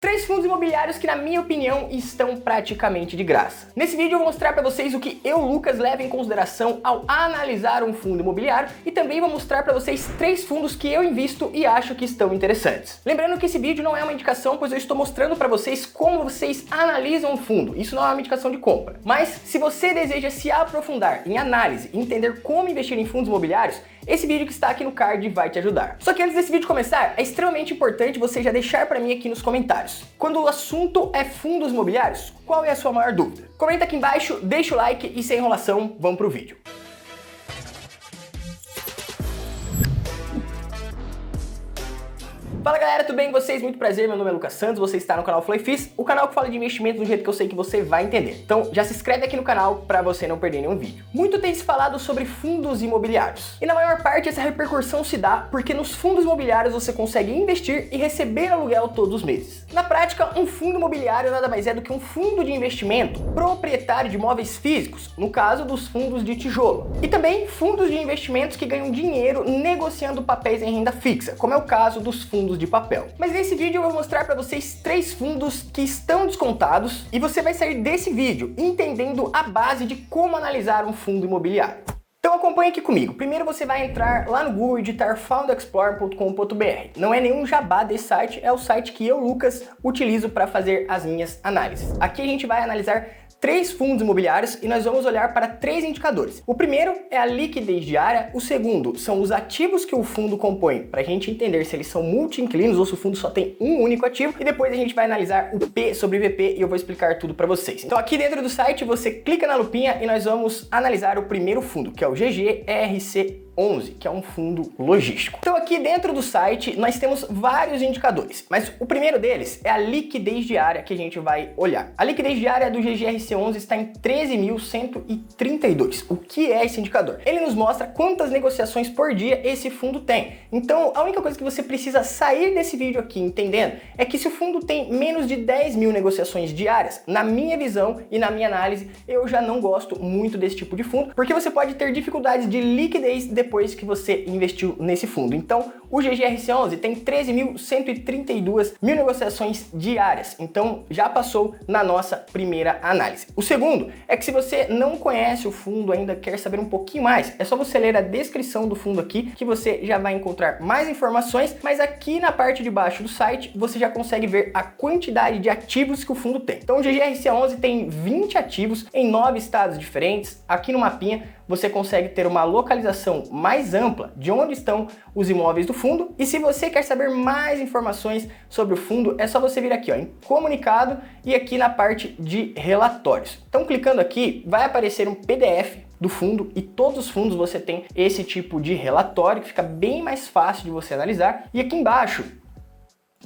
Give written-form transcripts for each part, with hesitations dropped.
Três fundos imobiliários que, na minha opinião, estão praticamente de graça. Nesse vídeo eu vou mostrar para vocês o que eu, Lucas, levo em consideração ao analisar um fundo imobiliário e também vou mostrar para vocês três fundos que eu invisto e acho que estão interessantes. Lembrando que esse vídeo não é uma indicação, pois eu estou mostrando para vocês como vocês analisam um fundo. Isso não é uma indicação de compra. Mas se você deseja se aprofundar em análise e entender como investir em fundos imobiliários, esse vídeo que está aqui no card vai te ajudar. Só que antes desse vídeo começar, é extremamente importante você já deixar para mim aqui nos comentários. Quando o assunto é fundos imobiliários, qual é a sua maior dúvida? Comenta aqui embaixo, deixa o like e sem enrolação, vamos pro vídeo. Fala galera, tudo bem com vocês? Muito prazer, meu nome é Lucas Santos, você está no canal FlowFis, o canal que fala de investimentos do jeito que eu sei que você vai entender. Então já se inscreve aqui no canal para você não perder nenhum vídeo. Muito tem se falado sobre fundos imobiliários, e na maior parte essa repercussão se dá porque nos fundos imobiliários você consegue investir e receber aluguel todos os meses. Na prática, um fundo imobiliário nada mais é do que um fundo de investimento proprietário de imóveis físicos, no caso dos fundos de tijolo, e também fundos de investimentos que ganham dinheiro negociando papéis em renda fixa, como é o caso dos fundos de papel. Mas nesse vídeo eu vou mostrar para vocês três fundos que estão descontados e você vai sair desse vídeo entendendo a base de como analisar um fundo imobiliário. Então acompanhe aqui comigo. Primeiro você vai entrar lá no Google e digitar fundexplore.com.br. Não é nenhum jabá desse site, é o site que eu, Lucas, utilizo para fazer as minhas análises. Aqui a gente vai analisar três fundos imobiliários e nós vamos olhar para três indicadores. O primeiro é a liquidez diária, o segundo são os ativos que o fundo compõe, para a gente entender se eles são multi-inquilinos ou se o fundo só tem um único ativo, e depois a gente vai analisar o P sobre VP e eu vou explicar tudo para vocês. Então aqui dentro do site você clica na lupinha e nós vamos analisar o primeiro fundo, que é o GGRC11, que é um fundo logístico. Então aqui dentro do site nós temos vários indicadores, mas o primeiro deles é a liquidez diária que a gente vai olhar. A liquidez diária do GGRC11 está em 13.132. O que é esse indicador? Ele nos mostra quantas negociações por dia esse fundo tem. Então a única coisa que você precisa sair desse vídeo aqui entendendo é que se o fundo tem menos de 10 mil negociações diárias, na minha visão e na minha análise, eu já não gosto muito desse tipo de fundo, porque você pode ter dificuldades de liquidez depois que você investiu nesse fundo. Então, o GGRC11 tem 13.132 mil negociações diárias, então já passou na nossa primeira análise. O segundo é que se você não conhece o fundo ainda, quer saber um pouquinho mais, é só você ler a descrição do fundo aqui que você já vai encontrar mais informações, mas aqui na parte de baixo do site você já consegue ver a quantidade de ativos que o fundo tem. Então o GGRC11 tem 20 ativos em 9 estados diferentes. Aqui no mapinha você consegue ter uma localização mais ampla de onde estão os imóveis do fundo. E se você quer saber mais informações sobre o fundo, é só você vir aqui ó, em comunicado e aqui na parte de relatórios. Então clicando aqui, vai aparecer um PDF do fundo e todos os fundos você tem esse tipo de relatório que fica bem mais fácil de você analisar. E aqui embaixo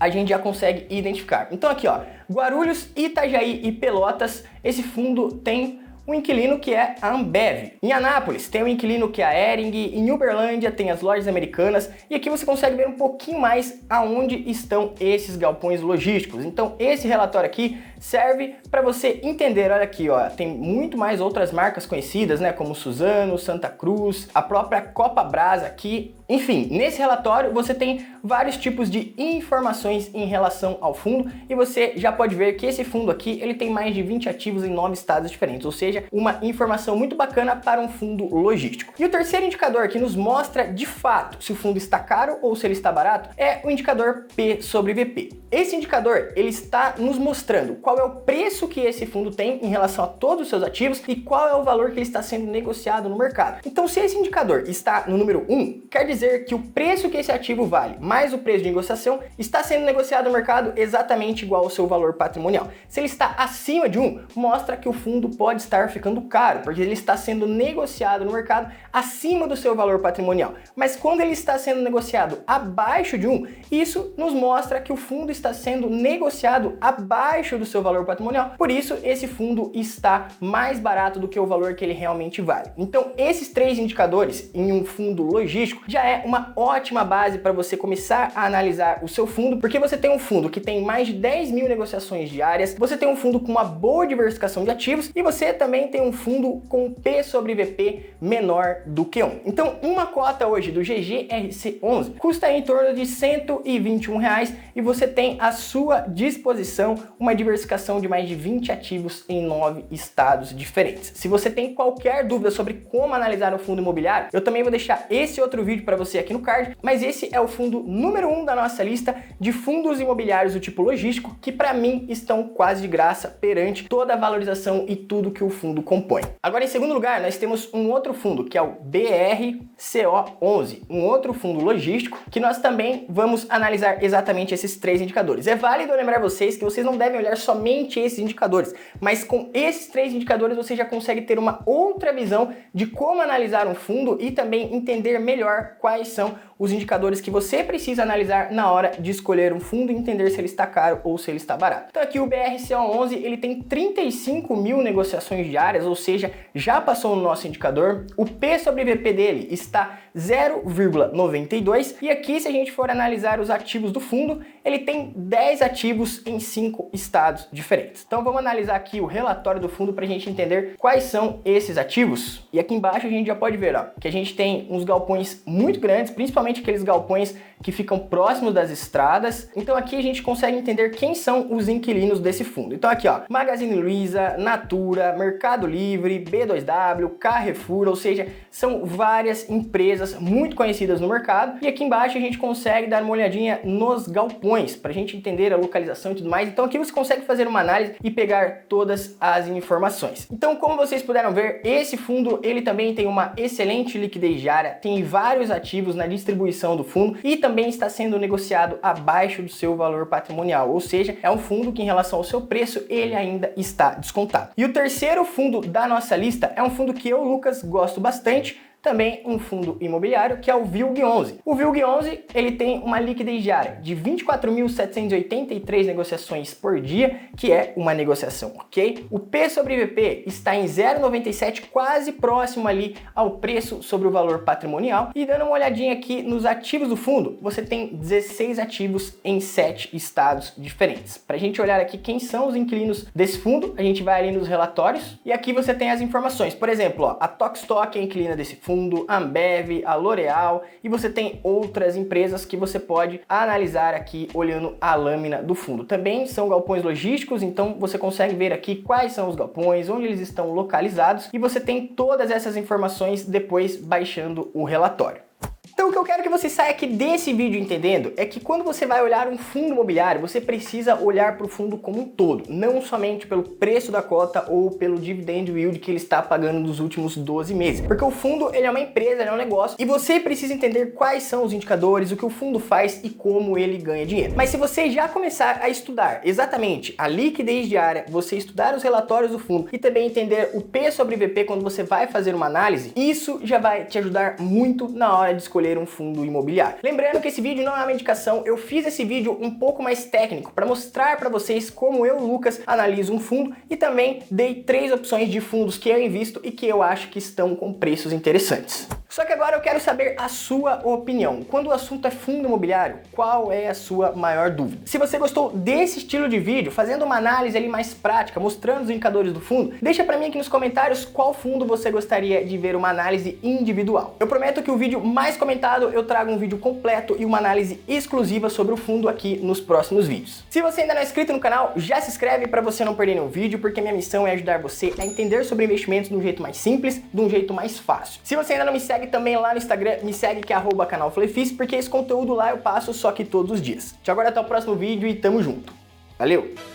a gente já consegue identificar. Então aqui ó, Guarulhos, Itajaí e Pelotas, esse fundo tem um inquilino que é a Ambev. Em Anápolis tem um inquilino que é a Hering, em Uberlândia tem as lojas americanas e aqui você consegue ver um pouquinho mais aonde estão esses galpões logísticos. Então esse relatório aqui serve para você entender, olha aqui, ó, tem muito mais outras marcas conhecidas, né, como Suzano, Santa Cruz, a própria Copa Brasa aqui. Enfim, nesse relatório você tem vários tipos de informações em relação ao fundo e você já pode ver que esse fundo aqui, ele tem mais de 20 ativos em 9 estados diferentes, ou seja, uma informação muito bacana para um fundo logístico. E o terceiro indicador que nos mostra de fato se o fundo está caro ou se ele está barato é o indicador P sobre VP. Esse indicador, ele está nos mostrando qual é o preço que esse fundo tem em relação a todos os seus ativos e qual é o valor que ele está sendo negociado no mercado. Então, se esse indicador está no número 1, quer dizer que o preço que esse ativo vale mais o preço de negociação está sendo negociado no mercado exatamente igual ao seu valor patrimonial. Se ele está acima de 1, mostra que o fundo pode estar ficando caro, porque ele está sendo negociado no mercado acima do seu valor patrimonial. Mas quando ele está sendo negociado abaixo de 1, isso nos mostra que o fundo está sendo negociado abaixo do seu valor patrimonial, por isso esse fundo está mais barato do que o valor que ele realmente vale. Então esses três indicadores em um fundo logístico já é uma ótima base para você começar a analisar o seu fundo, porque você tem um fundo que tem mais de 10 mil negociações diárias, você tem um fundo com uma boa diversificação de ativos e você também também tem um fundo com P sobre VP menor do que 1. Então, uma cota hoje do GGRC11 custa em torno de R$ 121 e você tem à sua disposição uma diversificação de mais de 20 ativos em 9 estados diferentes. Se você tem qualquer dúvida sobre como analisar um fundo imobiliário, eu também vou deixar esse outro vídeo para você aqui no card, mas esse é o fundo número 1 da nossa lista de fundos imobiliários do tipo logístico, que para mim estão quase de graça perante toda a valorização e tudo que o fundo compõe. Agora, em segundo lugar, nós temos um outro fundo, que é o BRCO11, um outro fundo logístico, que nós também vamos analisar exatamente esses 3 indicadores. É válido lembrar vocês que vocês não devem olhar somente esses indicadores, mas com esses 3 indicadores você já consegue ter uma outra visão de como analisar um fundo e também entender melhor quais são os indicadores que você precisa analisar na hora de escolher um fundo e entender se ele está caro ou se ele está barato. Então aqui o BRCO11, ele tem 35 mil negociações diárias, ou seja, já passou no nosso indicador. O P sobre VP dele está 0,92 e aqui, se a gente for analisar os ativos do fundo, ele tem 10 ativos em 5 estados diferentes. Então vamos analisar aqui o relatório do fundo para a gente entender quais são esses ativos. E aqui embaixo a gente já pode ver, ó, que a gente tem uns galpões muito grandes, principalmente aqueles galpões que ficam próximos das estradas. Então aqui a gente consegue entender quem são os inquilinos desse fundo. Então aqui, ó, Magazine Luiza, Natura, Mercado Livre, B2W, Carrefour, ou seja, são várias empresas muito conhecidas no mercado. E aqui embaixo a gente consegue dar uma olhadinha nos galpões para a gente entender a localização e tudo mais. Então aqui você consegue fazer uma análise e pegar todas as informações. Então, como vocês puderam ver, esse fundo ele também tem uma excelente liquidez diária, tem vários ativos na distribuição do fundo e também está sendo negociado abaixo do seu valor patrimonial, ou seja, é um fundo que em relação ao seu preço ele ainda está descontado. E o terceiro fundo da nossa lista é um fundo que eu, Lucas, gosto bastante, também um fundo imobiliário, que é o VILG11. O VILG11, ele tem uma liquidez diária de 24.783 negociações por dia, que é uma negociação, ok? O P sobre VP está em 0,97, quase próximo ali ao preço sobre o valor patrimonial. E dando uma olhadinha aqui nos ativos do fundo, você tem 16 ativos em 7 estados diferentes. Para a gente olhar aqui quem são os inquilinos desse fundo, a gente vai ali nos relatórios e aqui você tem as informações. Por exemplo, ó, a Tokstok é inquilina desse fundo, a Ambev, a L'Oréal, e você tem outras empresas que você pode analisar aqui olhando a lâmina do fundo. Também são galpões logísticos, então você consegue ver aqui quais são os galpões, onde eles estão localizados, e você tem todas essas informações depois baixando o relatório. Então o que eu quero que você saia aqui desse vídeo entendendo é que quando você vai olhar um fundo imobiliário, você precisa olhar para o fundo como um todo, não somente pelo preço da cota ou pelo dividend yield que ele está pagando nos últimos 12 meses. Porque o fundo ele é uma empresa, ele é um negócio e você precisa entender quais são os indicadores, o que o fundo faz e como ele ganha dinheiro. Mas se você já começar a estudar exatamente a liquidez diária, você estudar os relatórios do fundo e também entender o P sobre VP quando você vai fazer uma análise, isso já vai te ajudar muito na hora de escolher um fundo imobiliário. Lembrando que esse vídeo não é uma indicação, eu fiz esse vídeo um pouco mais técnico para mostrar para vocês como eu, Lucas, analiso um fundo e também dei 3 opções de fundos que eu invisto e que eu acho que estão com preços interessantes. Só que agora eu quero saber a sua opinião. Quando o assunto é fundo imobiliário, qual é a sua maior dúvida? Se você gostou desse estilo de vídeo, fazendo uma análise ali mais prática, mostrando os indicadores do fundo, deixa pra mim aqui nos comentários qual fundo você gostaria de ver uma análise individual. Eu prometo que o vídeo mais comentado eu trago um vídeo completo e uma análise exclusiva sobre o fundo aqui nos próximos vídeos. Se você ainda não é inscrito no canal, já se inscreve para você não perder nenhum vídeo, porque minha missão é ajudar você a entender sobre investimentos de um jeito mais simples, de um jeito mais fácil. Se você ainda não me segue também lá no Instagram, me segue que é @canalflefis, porque esse conteúdo lá eu passo só que todos os dias. Te aguardo até o próximo vídeo e tamo junto. Valeu!